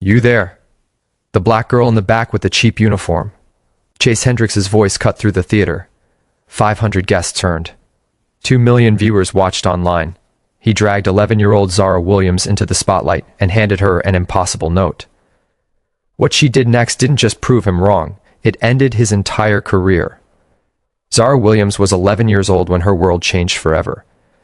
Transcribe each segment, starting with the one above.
You there? The black girl in the back with the cheap uniform. Chase Hendricks's voice cut through the theater. 500 guests turned. 2 million viewers watched online. He dragged 11-year-old Zara Williams into the spotlight and handed her an impossible note. What she did next didn't just prove him wrong, it ended his entire career. Zara Williams was 11 years old when her world changed forever.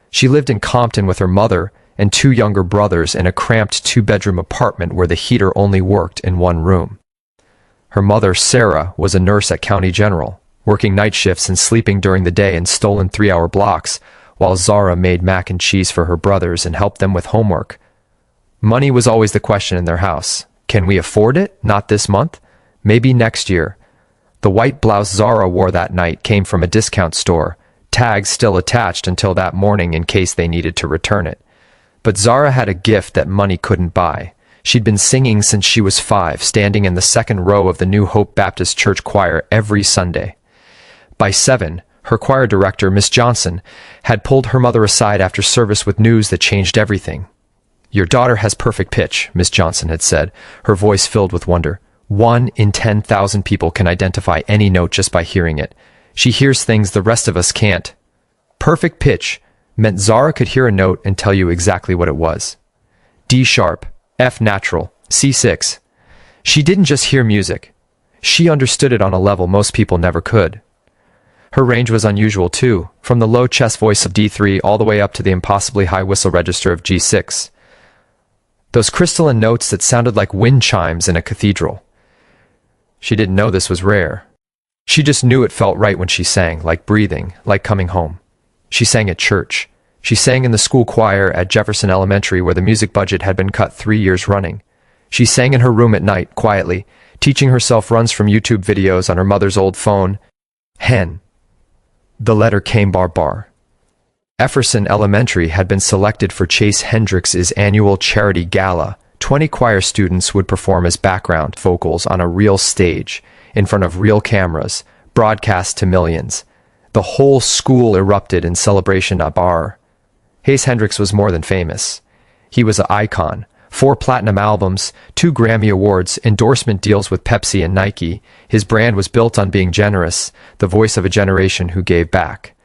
She lived in Compton with her mother and 2 younger brothers in a cramped 2-bedroom apartment where the heater only worked in one room. Her mother, Sarah, was a nurse at County General, working night shifts and sleeping during the day in stolen 3-hour blocks, while Zara made mac and cheese for her brothers and helped them with homework. Money was always the question in their house. Can we afford it? Not this month? Maybe next year. The white blouse Zara wore that night came from a discount store, tags still attached until that morning in case they needed to return it. But Zara had a gift that money couldn't buy. She'd been singing since she was 5, standing in the second row of the New Hope Baptist Church choir every Sunday. By 7, her choir director, Miss Johnson, had pulled her mother aside after service with news that changed everything. "Your daughter has perfect pitch," Miss Johnson had said, her voice filled with wonder. 1 in 10,000 people can identify any note just by hearing it. She hears things the rest of us can't. Perfect pitch meant Zara could hear a note and tell you exactly what it was. D sharp, F natural, C6. She didn't just hear music. She understood it on a level most people never could. Her range was unusual too, from the low chest voice of D3 all the way up to the impossibly high whistle register of G6. Those crystalline notes that sounded like wind chimes in a cathedral. She didn't know this was rare. She just knew it felt right when she sang, like breathing, like coming home. She sang at church. She sang in the school choir at Jefferson Elementary where the music budget had been cut 3 years running. She sang in her room at night, quietly, teaching herself runs from YouTube videos on her mother's old phone. Hen. The letter came bar. Jefferson Elementary had been selected for Chase Hendricks's annual charity gala. 20 choir students would perform as background vocals on a real stage, in front of real cameras, broadcast to millions. The whole school erupted in celebration at bar. Chase Hendricks was more than famous. He was an icon. 4 platinum albums, 2 Grammy Awards, endorsement deals with Pepsi and Nike. His brand was built on being generous, the voice of a generation who gave back.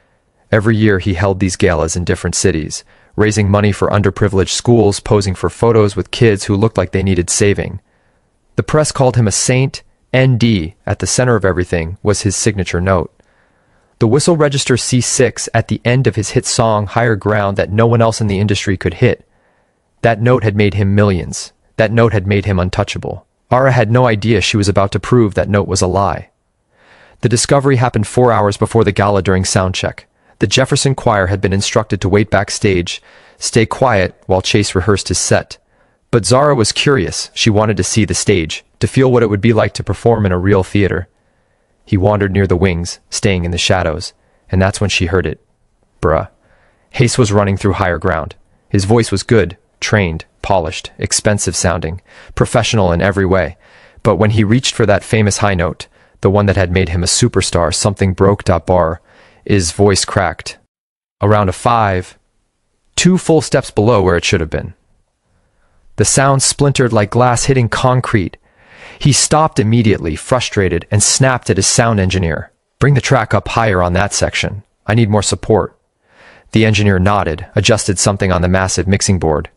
Every year he held these galas in different cities, raising money for underprivileged schools, posing for photos with kids who looked like they needed saving. The press called him a saint. ND, at the center of everything, was his signature note. The whistle register C6 at the end of his hit song Higher Ground that no one else in the industry could hit. That note had made him millions. That note had made him untouchable. Zara had no idea she was about to prove that note was a lie. The discovery happened 4 hours before the gala during soundcheck. The Jefferson Choir had been instructed to wait backstage, stay quiet while Chase rehearsed his set. But Zara was curious. She wanted to see the stage, to feel what it would be like to perform in a real theater. He wandered near the wings, staying in the shadows, and that's when she heard it. Bruh. Chase was running through Higher Ground. His voice was good, trained, polished, expensive sounding, professional in every way. But when he reached for that famous high note, the one that had made him a superstar, something broke. Bar. His voice cracked. Around a 5, 2 full steps below where it should have been. The sound splintered like glass hitting concrete. He stopped immediately, frustrated, and snapped at his sound engineer. "Bring the track up higher on that section. I need more support." The engineer nodded, adjusted something on the massive mixing board.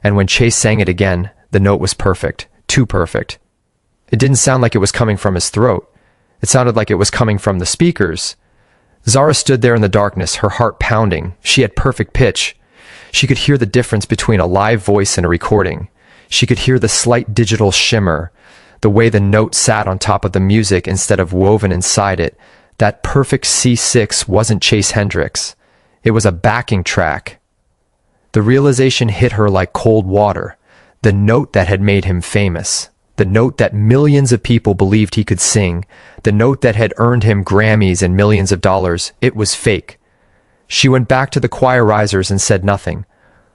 And when Chase sang it again, the note was perfect. Too perfect. It didn't sound like it was coming from his throat. It sounded like it was coming from the speakers. Zara stood there in the darkness, her heart pounding. She had perfect pitch. She could hear the difference between a live voice and a recording. She could hear the slight digital shimmer, the way the note sat on top of the music instead of woven inside it. That perfect C6 wasn't Chase Hendricks. It was a backing track. The realization hit her like cold water. The note that had made him famous. The note that millions of people believed he could sing. The note that had earned him Grammys and millions of dollars. It was fake. She went back to the choir risers and said nothing.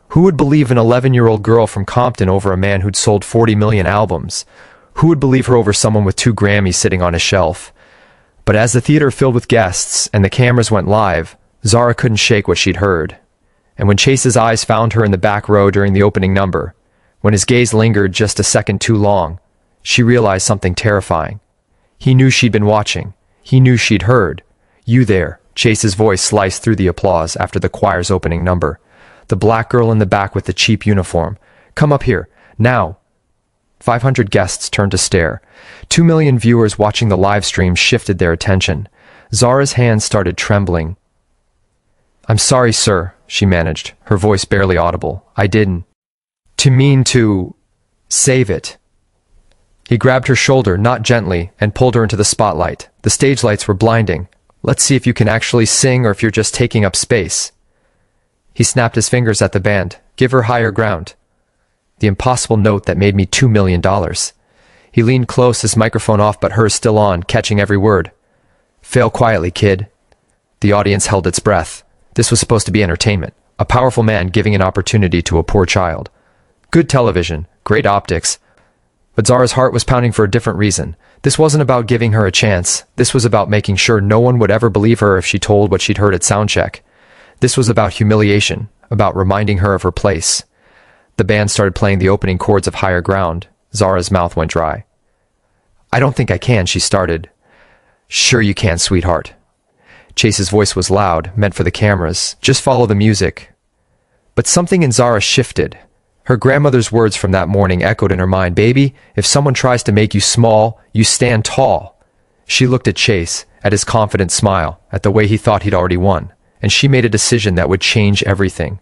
Who would believe an 11-year-old girl from Compton over a man who'd sold 40 million albums? Who would believe her over someone with 2 Grammys sitting on a shelf? But as the theater filled with guests and the cameras went live, Zara couldn't shake what she'd heard. And when Chase's eyes found her in the back row during the opening number, When his gaze lingered just a second too long, she realized something terrifying. He knew she'd been watching. He knew she'd heard. "You there." Chase's voice sliced through the applause after the choir's opening number. "The black girl in the back with the cheap uniform. Come up here, now." 500 guests turned to stare. 2 million viewers watching the live stream shifted their attention. Zara's hands started trembling. "I'm sorry, sir," she managed, her voice barely audible. "I didn't mean to save it." He grabbed her shoulder, not gently, and pulled her into the spotlight. The stage lights were blinding. "Let's see if you can actually sing or if you're just taking up space." He snapped his fingers at the band. "Give her higher ground." The impossible note that made me $2 million. He leaned close, his microphone off but hers still on, catching every word. "Fail quietly, kid." The audience held its breath. This was supposed to be entertainment. A powerful man giving an opportunity to a poor child. Good television, great optics. But Zara's heart was pounding for a different reason. This wasn't about giving her a chance. This was about making sure no one would ever believe her if she told what she'd heard at soundcheck. This was about humiliation, about reminding her of her place. The band started playing the opening chords of Higher Ground. Zara's mouth went dry. "I don't think I can," she started. "Sure you can, sweetheart." Chase's voice was loud, meant for the cameras. "Just follow the music." But something in Zara shifted. Her grandmother's words from that morning echoed in her mind. "Baby, if someone tries to make you small, you stand tall." She looked at Chase, at his confident smile, at the way he thought he'd already won, and she made a decision that would change everything.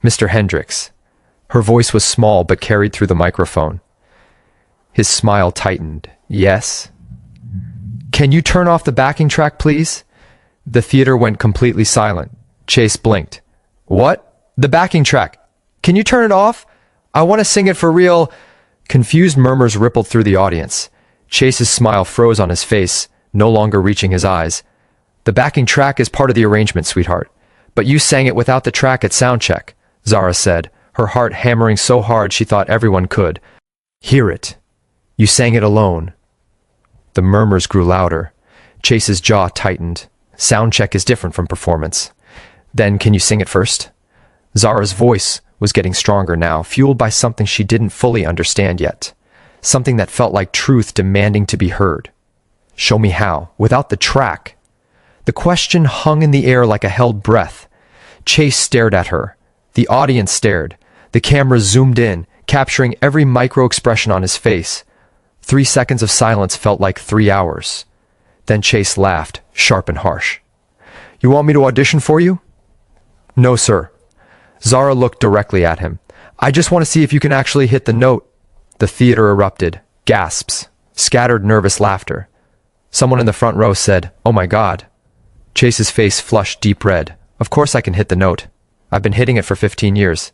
"Mr. Hendricks." Her voice was small but carried through the microphone. His smile tightened. "Yes?" "Can you turn off the backing track, please?" The theater went completely silent. Chase blinked. "What? The backing track? Can you turn it off? I want to sing it for real." Confused murmurs rippled through the audience. Chase's smile froze on his face, no longer reaching his eyes. "The backing track is part of the arrangement, sweetheart. But you sang it without the track at soundcheck," Zara said, her heart hammering so hard she thought everyone could hear it. "You sang it alone." The murmurs grew louder. Chase's jaw tightened. Soundcheck is different from performance. "Then can you sing it first?" Zara's voice was getting stronger now, fueled by something she didn't fully understand yet. Something that felt like truth demanding to be heard. "Show me how, without the track." The question hung in the air like a held breath. Chase stared at her. The audience stared. The camera zoomed in, capturing every micro-expression on his face. 3 seconds of silence felt like 3 hours. Then Chase laughed, sharp and harsh. "You want me to audition for you?" "No, sir." Zara looked directly at him. "I just want to see if you can actually hit the note." The theater erupted. Gasps. Scattered nervous laughter. Someone in the front row said, "Oh my God." Chase's face flushed deep red. "Of course I can hit the note. I've been hitting it for 15 years.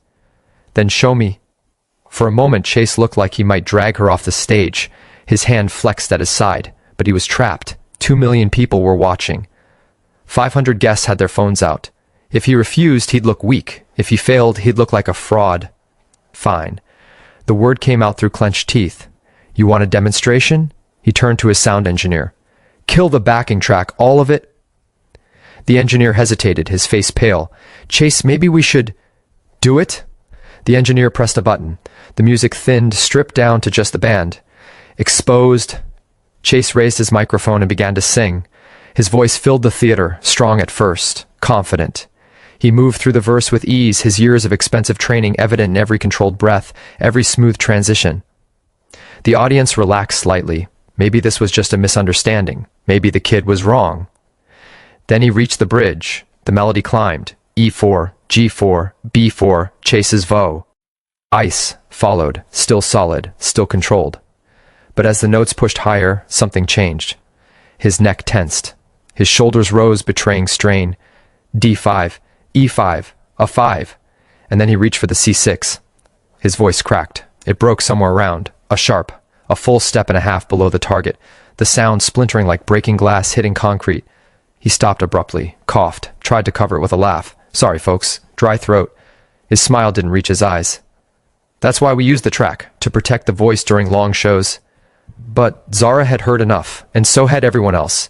"Then show me." For a moment, Chase looked like he might drag her off the stage. His hand flexed at his side, but he was trapped. 2 million people were watching. 500 guests had their phones out. If he refused, he'd look weak. If he failed, he'd look like a fraud. "Fine." The word came out through clenched teeth. "You want a demonstration?" He turned to his sound engineer. "Kill the backing track, all of it." The engineer hesitated, his face pale. "Chase, maybe we should do it?" The engineer pressed a button. The music thinned, stripped down to just the band. Exposed. Chase raised his microphone and began to sing. His voice filled the theater, strong at first, confident. He moved through the verse with ease, his years of expensive training evident in every controlled breath, every smooth transition. The audience relaxed slightly. Maybe this was just a misunderstanding. Maybe the kid was wrong. Then he reached the bridge. The melody climbed. E4, G4, B4, Chase's Vo. Ice followed, still solid, still controlled. But as the notes pushed higher, something changed. His neck tensed. His shoulders rose, betraying strain. D5, E5, a 5, and then he reached for the C6. His voice cracked. It broke somewhere around, a sharp, a full step and a half below the target, the sound splintering like breaking glass hitting concrete. He stopped abruptly, coughed, tried to cover it with a laugh. "Sorry, folks, dry throat." His smile didn't reach his eyes. "That's why we use the track, to protect the voice during long shows." But Zara had heard enough, and so had everyone else.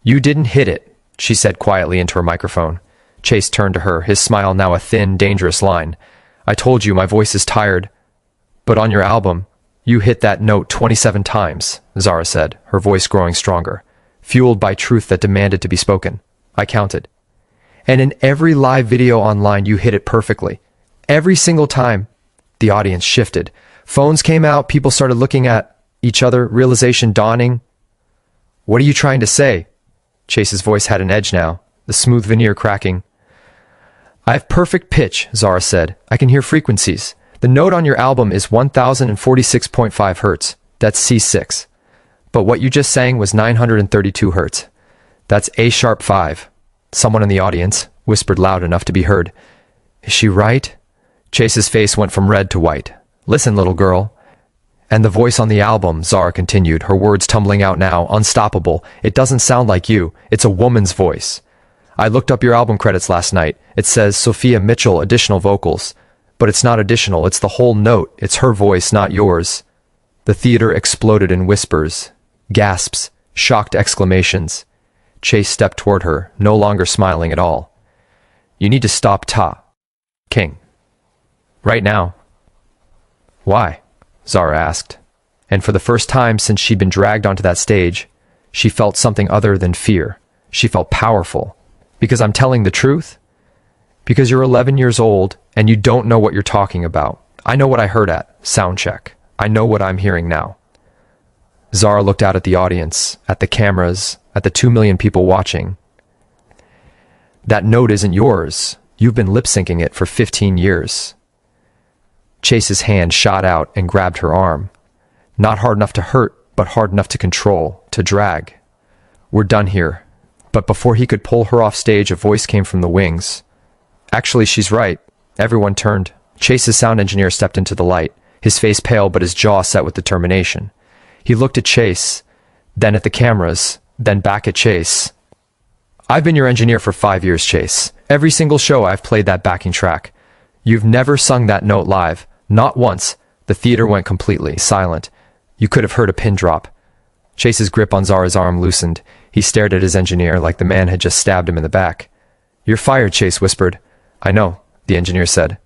"You didn't hit it," she said quietly into her microphone. Chase turned to her, his smile now a thin, dangerous line. "I told you my voice is tired. But on your album, you hit that note 27 times, Zara said, her voice growing stronger, fueled by truth that demanded to be spoken. I counted. And in every live video online, you hit it perfectly. Every single time. The audience shifted. Phones came out, people started looking at each other, realization dawning. What are you trying to say? Chase's voice had an edge now, the smooth veneer cracking. I have perfect pitch, Zara said. I can hear frequencies. The note on your album is 1046.5 hertz. That's C6. But what you just sang was 932 hertz. That's A sharp 5. Someone in the audience whispered loud enough to be heard. Is she right? Chase's face went from red to white. Listen, little girl. And the voice on the album, Zara continued, her words tumbling out now, unstoppable. It doesn't sound like you. It's a woman's voice. I looked up your album credits last night. It says Sophia Mitchell additional vocals. But it's not additional. It's the whole note. It's her voice, not yours. The theater exploded in whispers, gasps, shocked exclamations. Chase stepped toward her, no longer smiling at all. You need to stop King. Right now. Why? Zara asked. And for the first time since she'd been dragged onto that stage, she felt something other than fear. She felt powerful. Because I'm telling the truth? Because you're 11 years old and you don't know what you're talking about. I know what I heard at sound check. I know what I'm hearing now. Zara looked out at the audience, at the cameras, at the 2 million people watching. That note isn't yours. You've been lip-syncing it for 15 years. Chase's hand shot out and grabbed her arm. Not hard enough to hurt, but hard enough to control, to drag. We're done here. But before he could pull her off stage, a voice came from the wings. Actually, she's right. Everyone turned. Chase's sound engineer stepped into the light, his face pale but his jaw set with determination. He looked at Chase, then at the cameras, then back at Chase. I've been your engineer for 5 years, Chase. Every single show I've played that backing track. You've never sung that note live. Not once. The theater went completely silent. You could have heard a pin drop. Chase's grip on Zara's arm loosened. He stared at his engineer like the man had just stabbed him in the back. You're fired, Chase whispered. I know, the engineer said.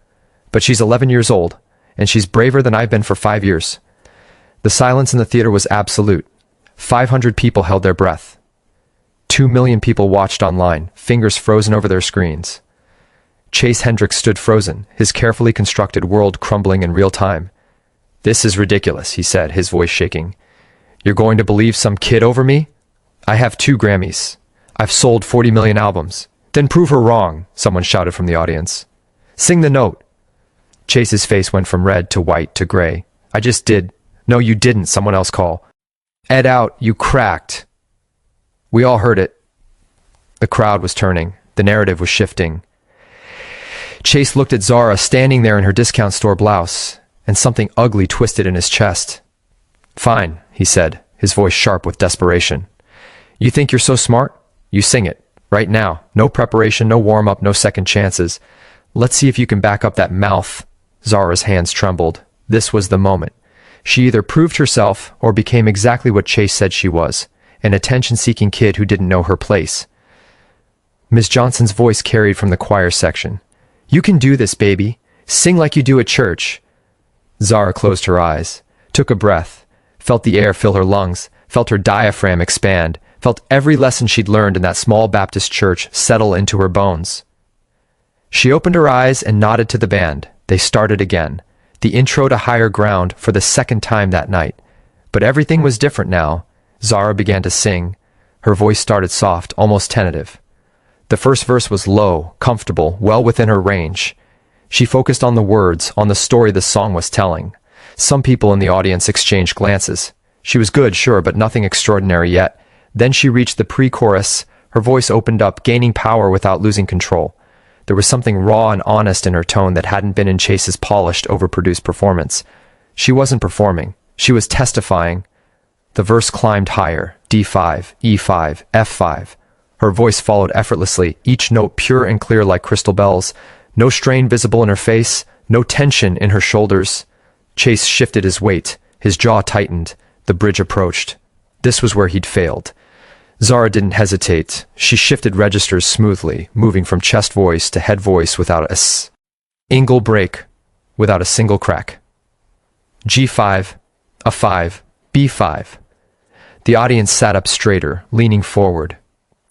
But she's 11 years old, and she's braver than I've been for 5 years. The silence in the theater was absolute. 500 people held their breath. 2 million people watched online, fingers frozen over their screens. Chase Hendricks stood frozen, his carefully constructed world crumbling in real time. This is ridiculous, he said, his voice shaking. You're going to believe some kid over me? I have 2 Grammys. I've sold 40 million albums. Then prove her wrong, someone shouted from the audience. Sing the note. Chase's face went from red to white to gray. I just did. No, you didn't, someone else called. Ed out, you cracked. We all heard it. The crowd was turning. The narrative was shifting. Chase looked at Zara standing there in her discount store blouse, and something ugly twisted in his chest. Fine, he said, his voice sharp with desperation. You think you're so smart? You sing it. Right now. No preparation, no warm-up, no second chances. Let's see if you can back up that mouth. Zara's hands trembled. This was the moment. She either proved herself or became exactly what Chase said she was, an attention-seeking kid who didn't know her place. Miss Johnson's voice carried from the choir section. You can do this, baby. Sing like you do at church. Zara closed her eyes, took a breath, felt the air fill her lungs, felt her diaphragm expand, felt every lesson she'd learned in that small Baptist church settle into her bones. She opened her eyes and nodded to the band. They started again, the intro to Higher Ground for the second time that night. But everything was different now. Zara began to sing. Her voice started soft, almost tentative. The first verse was low, comfortable, well within her range. She focused on the words, on the story the song was telling. Some people in the audience exchanged glances. She was good, sure, but nothing extraordinary yet. Then she reached the pre-chorus. Her voice opened up, gaining power without losing control. There was something raw and honest in her tone that hadn't been in Chase's polished, overproduced performance. She wasn't performing. She was testifying. The verse climbed higher, D5, E5, F5. Her voice followed effortlessly, each note pure and clear like crystal bells. No strain visible in her face, no tension in her shoulders. Chase shifted his weight. His jaw tightened. The bridge approached. This was where he'd failed. Zara didn't hesitate. She shifted registers smoothly, moving from chest voice to head voice without a single break, without a single crack. G5, a 5, B5. The audience sat up straighter, leaning forward.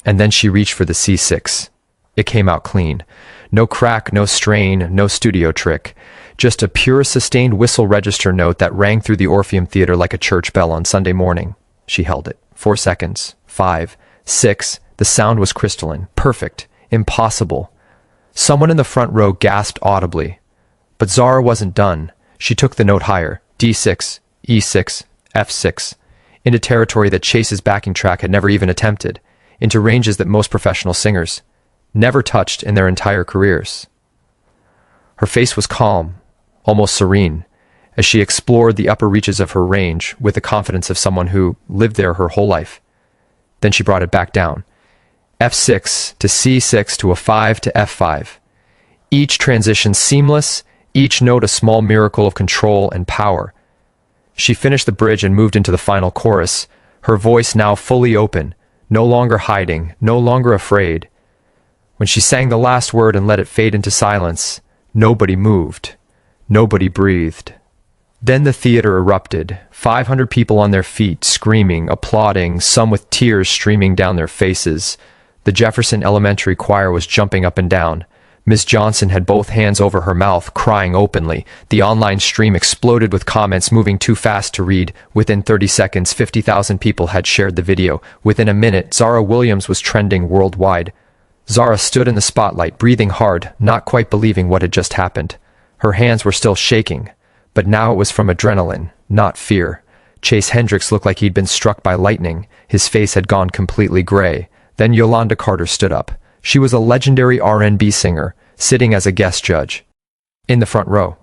And then she reached for the C6. It came out clean. No crack, no strain, no studio trick. Just a pure sustained whistle register note that rang through the Orpheum Theater like a church bell on Sunday morning. She held it. 4 seconds. 5. 6. The sound was crystalline. Perfect. Impossible. Someone in the front row gasped audibly. But Zara wasn't done. She took the note higher. D6, E6, F6. Into territory that Chase's backing track had never even attempted. Into ranges that most professional singers never touched in their entire careers. Her face was calm, almost serene, as she explored the upper reaches of her range with the confidence of someone who lived there her whole life. Then she brought it back down. F6 to C6 to a 5 to F5. Each transition seamless, each note a small miracle of control and power. She finished the bridge and moved into the final chorus, her voice now fully open, no longer hiding, no longer afraid. When she sang the last word and let it fade into silence, nobody moved. Nobody breathed. Then the theater erupted, 500 people on their feet, screaming, applauding, some with tears streaming down their faces. The Jefferson Elementary choir was jumping up and down. Miss Johnson had both hands over her mouth, crying openly. The online stream exploded with comments moving too fast to read. Within 30 seconds, 50,000 people had shared the video. Within a minute, Zara Williams was trending worldwide. Zara stood in the spotlight, breathing hard, not quite believing what had just happened. Her hands were still shaking, but now it was from adrenaline, not fear. Chase Hendricks looked like he'd been struck by lightning. His face had gone completely gray. Then Yolanda Carter stood up. She was a legendary R&B singer, sitting as a guest judge, in the front row.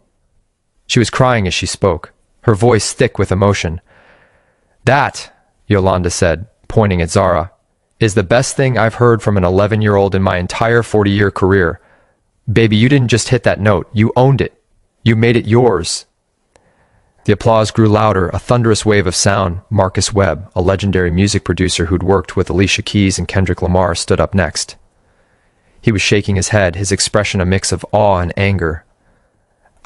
She was crying as she spoke, her voice thick with emotion. "That," Yolanda said, pointing at Zara, "is the best thing I've heard from an 11-year-old in my entire 40-year career. Baby, you didn't just hit that note, you owned it. You made it yours." The applause grew louder, a thunderous wave of sound. Marcus Webb, a legendary music producer who'd worked with Alicia Keys and Kendrick Lamar, stood up next. He was shaking his head, his expression a mix of awe and anger.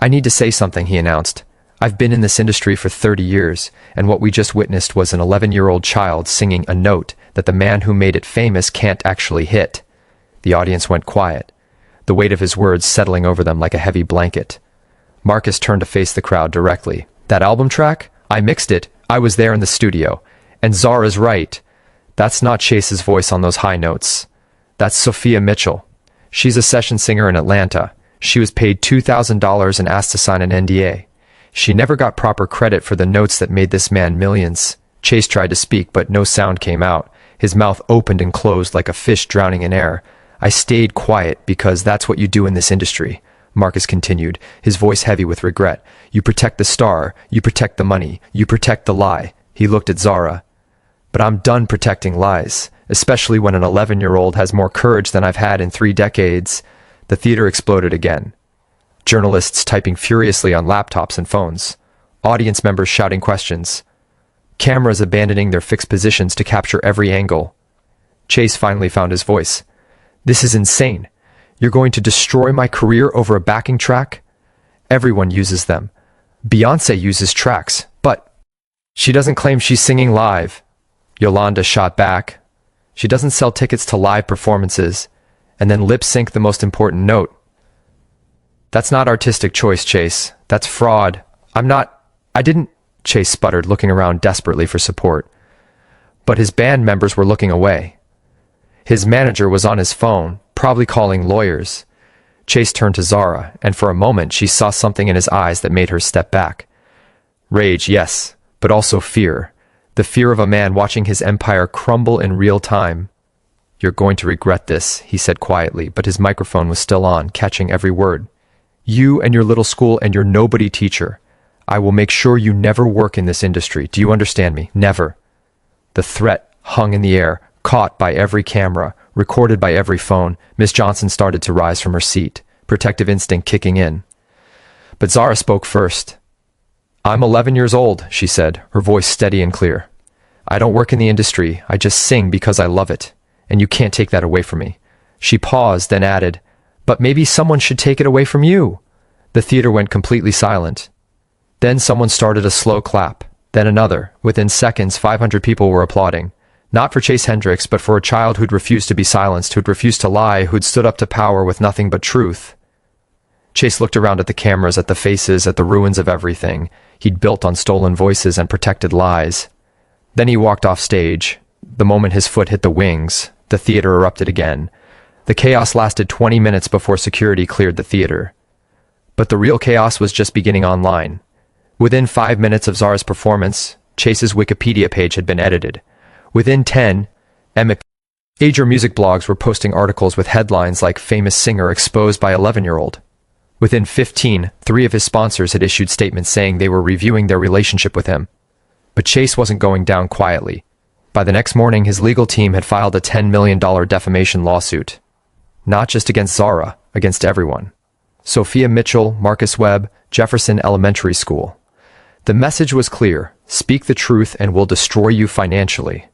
"I need to say something," he announced. "I've been in this industry for 30 years, and what we just witnessed was an 11-year-old child singing a note that the man who made it famous can't actually hit." The audience went quiet, the weight of his words settling over them like a heavy blanket. Marcus turned to face the crowd directly. "That album track? I mixed it. I was there in the studio. And Zara's right. That's not Chase's voice on those high notes. That's Sophia Mitchell. She's a session singer in Atlanta. She was paid $2,000 and asked to sign an NDA. She never got proper credit for the notes that made this man millions." Chase tried to speak, but no sound came out. His mouth opened and closed like a fish drowning in air. "I stayed quiet because that's what you do in this industry," Marcus continued, his voice heavy with regret. "You protect the star, you protect the money, you protect the lie." He looked at Zara. "But I'm done protecting lies, especially when an 11-year-old has more courage than I've had in 3 decades. The theater exploded again. Journalists typing furiously on laptops and phones. Audience members shouting questions. Cameras abandoning their fixed positions to capture every angle. Chase finally found his voice. "This is insane. You're going to destroy my career over a backing track? Everyone uses them. Beyoncé uses tracks, but she doesn't claim she's singing live." Yolanda shot back. "She doesn't sell tickets to live performances and then lip-sync the most important note. That's not artistic choice, Chase. That's fraud. I didn't," Chase sputtered, looking around desperately for support. But his band members were looking away. His manager was on his phone, probably calling lawyers. Chase turned to Zara, and for a moment she saw something in his eyes that made her step back. Rage, yes, but also fear. The fear of a man watching his empire crumble in real time. "You're going to regret this," he said quietly, but his microphone was still on, catching every word. "You and your little school and your nobody teacher. I will make sure you never work in this industry. Do you understand me? Never." The threat hung in the air, caught by every camera, recorded by every phone. Miss Johnson started to rise from her seat, protective instinct kicking in. But Zara spoke first. "I'm 11 years old," she said, her voice steady and clear. "I don't work in the industry. I just sing because I love it, and you can't take that away from me." She paused, then added, "But maybe someone should take it away from you." The theater went completely silent. Then someone started a slow clap, then another. Within seconds, 500 people were applauding. Not for Chase Hendricks, but for a child who'd refused to be silenced, who'd refused to lie, who'd stood up to power with nothing but truth. Chase looked around at the cameras, at the faces, at the ruins of everything he'd built on stolen voices and protected lies. Then he walked off stage. The moment his foot hit the wings, the theater erupted again. The chaos lasted 20 minutes before security cleared the theater. But the real chaos was just beginning online. Within 5 minutes of Zara's performance, Chase's Wikipedia page had been edited. Within 10, major music blogs were posting articles with headlines like "Famous Singer Exposed by 11-year-old." Within 15, 3 of his sponsors had issued statements saying they were reviewing their relationship with him. But Chase wasn't going down quietly. By the next morning, his legal team had filed a $10 million defamation lawsuit. Not just against Zara, against everyone. Sophia Mitchell, Marcus Webb, Jefferson Elementary School. The message was clear: speak the truth and we'll destroy you financially.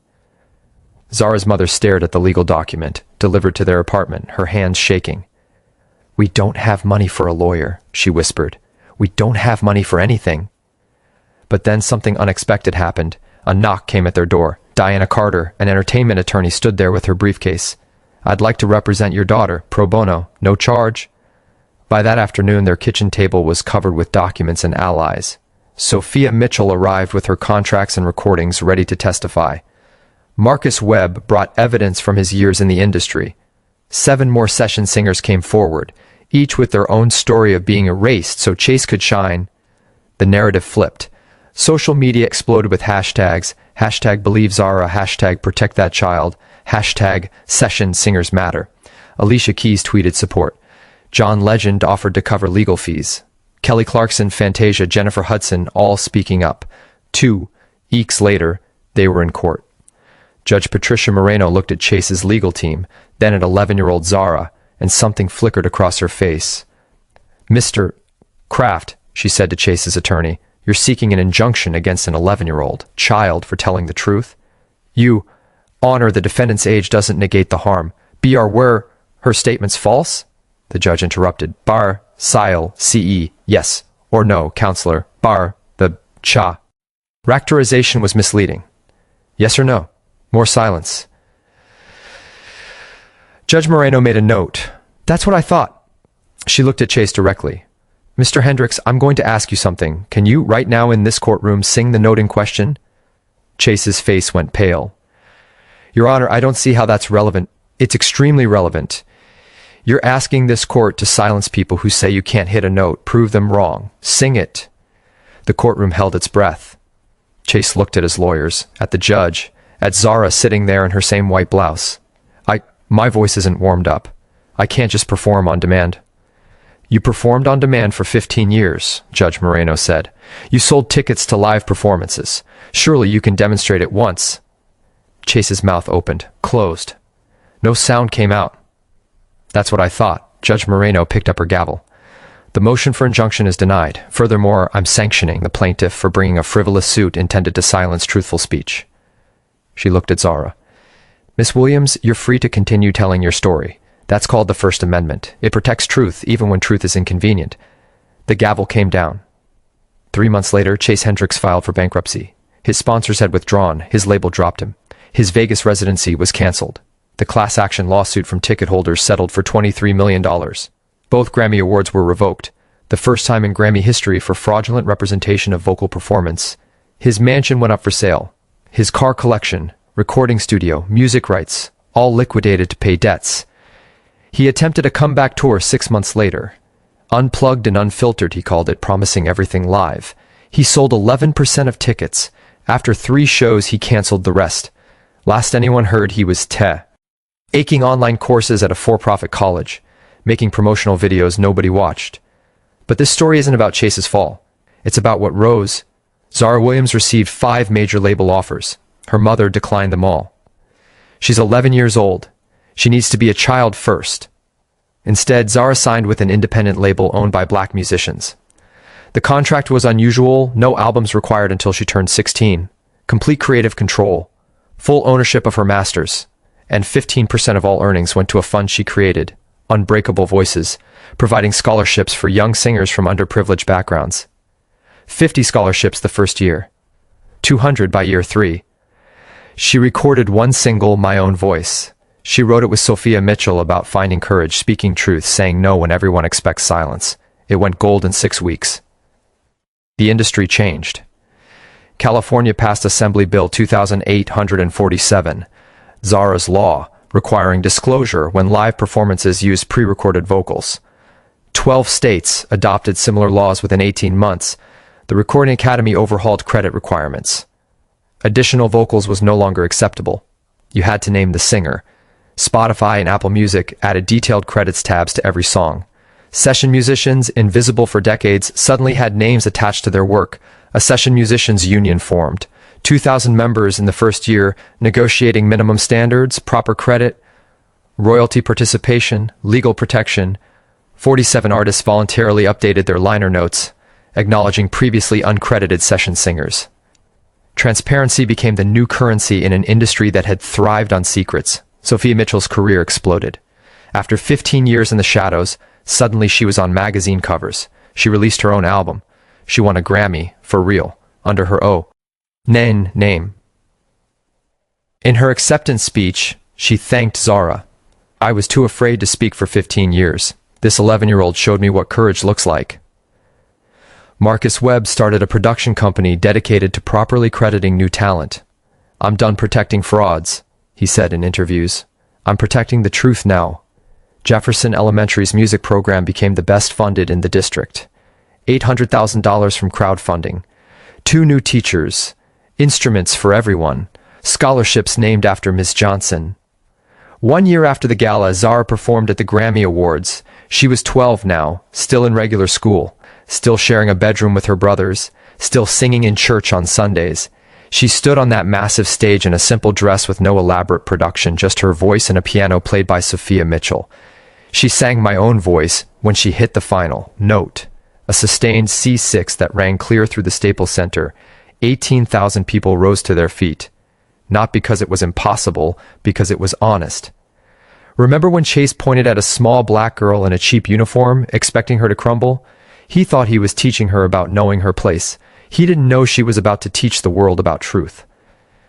Zara's mother stared at the legal document, delivered to their apartment, her hands shaking. "We don't have money for a lawyer," she whispered. "We don't have money for anything." But then something unexpected happened. A knock came at their door. Diana Carter, an entertainment attorney, stood there with her briefcase. "I'd like to represent your daughter, pro bono, no charge." By that afternoon, their kitchen table was covered with documents and allies. Sophia Mitchell arrived with her contracts and recordings ready to testify. Marcus Webb brought evidence from his years in the industry. 7 more session singers came forward, each with their own story of being erased so Chase could shine. The narrative flipped. Social media exploded with hashtags, #BelieveZara, #ProtectThatChild, #SessionSingersMatter. Alicia Keys tweeted support. John Legend offered to cover legal fees. Kelly Clarkson, Fantasia, Jennifer Hudson, all speaking up. 2 weeks later, they were in court. Judge Patricia Moreno looked at Chase's legal team, then at 11-year-old Zara, and something flickered across her face. "Mr. Kraft," she said to Chase's attorney, "you're seeking an injunction against an 11-year-old child for telling the truth? You honor the defendant's age doesn't negate the harm. Were her statements false?" The judge interrupted. "Bar, sile, ce, yes or no, counselor. Bar, the cha. Characterization was misleading. Yes or no?" More silence. Judge Moreno made a note. "That's what I thought." She looked at Chase directly. "Mr. Hendricks, I'm going to ask you something. Can you, right now in this courtroom, sing the note in question?" Chase's face went pale. "Your Honor, I don't see how that's relevant." "It's extremely relevant. You're asking this court to silence people who say you can't hit a note, prove them wrong. Sing it." The courtroom held its breath. Chase looked at his lawyers, at the judge, at Zara sitting there in her same white blouse. My voice isn't warmed up. I can't just perform on demand." "You performed on demand for 15 years, Judge Moreno said. "You sold tickets to live performances. Surely you can demonstrate it once." Chase's mouth opened, closed. No sound came out. "That's what I thought." Judge Moreno picked up her gavel. "The motion for injunction is denied. Furthermore, I'm sanctioning the plaintiff for bringing a frivolous suit intended to silence truthful speech." She looked at Zara. "Miss Williams, you're free to continue telling your story. That's called the First Amendment. It protects truth even when truth is inconvenient." The gavel came down. 3 months later, Chase Hendricks filed for bankruptcy. His sponsors had withdrawn. His label dropped him. His Vegas residency was canceled. The class action lawsuit from ticket holders settled for $23 million. Both Grammy Awards were revoked, the first time in Grammy history for fraudulent representation of vocal performance. His mansion went up for sale. His car collection, recording studio, music rights, all liquidated to pay debts. He attempted a comeback tour 6 months later. Unplugged and unfiltered, he called it, promising everything live. He sold 11% of tickets. After 3 shows, he canceled the rest. Last anyone heard, he was taking online courses at a for-profit college, making promotional videos nobody watched. But this story isn't about Chase's fall. It's about what rose. Zara Williams received 5 major label offers. Her mother declined them all. She's 11 years old. She needs to be a child first. Instead, Zara signed with an independent label owned by black musicians. The contract was unusual, no albums required until she turned 16, complete creative control, full ownership of her masters, and 15% of all earnings went to a fund she created, Unbreakable Voices, providing scholarships for young singers from underprivileged backgrounds. 50 scholarships the first year, 200 by year 3. She recorded one single, My Own Voice. She wrote it with Sophia Mitchell about finding courage, speaking truth, saying no when everyone expects silence. It went gold in 6 weeks. The industry changed. California passed Assembly Bill 2847, Zara's Law, requiring disclosure when live performances used pre-recorded vocals. 12 states adopted similar laws within 18 months. The Recording Academy overhauled credit requirements. Additional vocals was no longer acceptable. You had to name the singer. Spotify and Apple Music added detailed credits tabs to every song. Session musicians, invisible for decades, suddenly had names attached to their work. A session musicians union formed. 2,000 members in the first year, negotiating minimum standards, proper credit, royalty participation, legal protection. 47 artists voluntarily updated their liner notes, acknowledging previously uncredited session singers. Transparency became the new currency in an industry that had thrived on secrets. Sophia Mitchell's career exploded. After 15 years in the shadows, suddenly she was on magazine covers. She released her own album. She won a Grammy, for real, under her name. In her acceptance speech, she thanked Zara. I was too afraid to speak for 15 years. This 11-year-old showed me what courage looks like. Marcus Webb started a production company dedicated to properly crediting new talent. I'm done protecting frauds, he said in interviews. I'm protecting the truth now. Jefferson Elementary's music program became the best funded in the district. $800,000 from crowdfunding. 2 new teachers. Instruments for everyone. Scholarships named after Miss Johnson. 1 year after the gala, Zara performed at the Grammy Awards. She was 12 now, still in regular school, still sharing a bedroom with her brothers, still singing in church on Sundays. She stood on that massive stage in a simple dress with no elaborate production, just her voice and a piano played by Sophia Mitchell. She sang My Own Voice when she hit the final note, a sustained C6 that rang clear through the Staples Center. 18,000 people rose to their feet. Not because it was impossible, because it was honest. Remember when Chase pointed at a small black girl in a cheap uniform, expecting her to crumble? He thought he was teaching her about knowing her place. He didn't know she was about to teach the world about truth.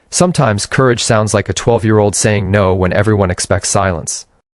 Sometimes courage sounds like a 12-year-old saying no when everyone expects silence.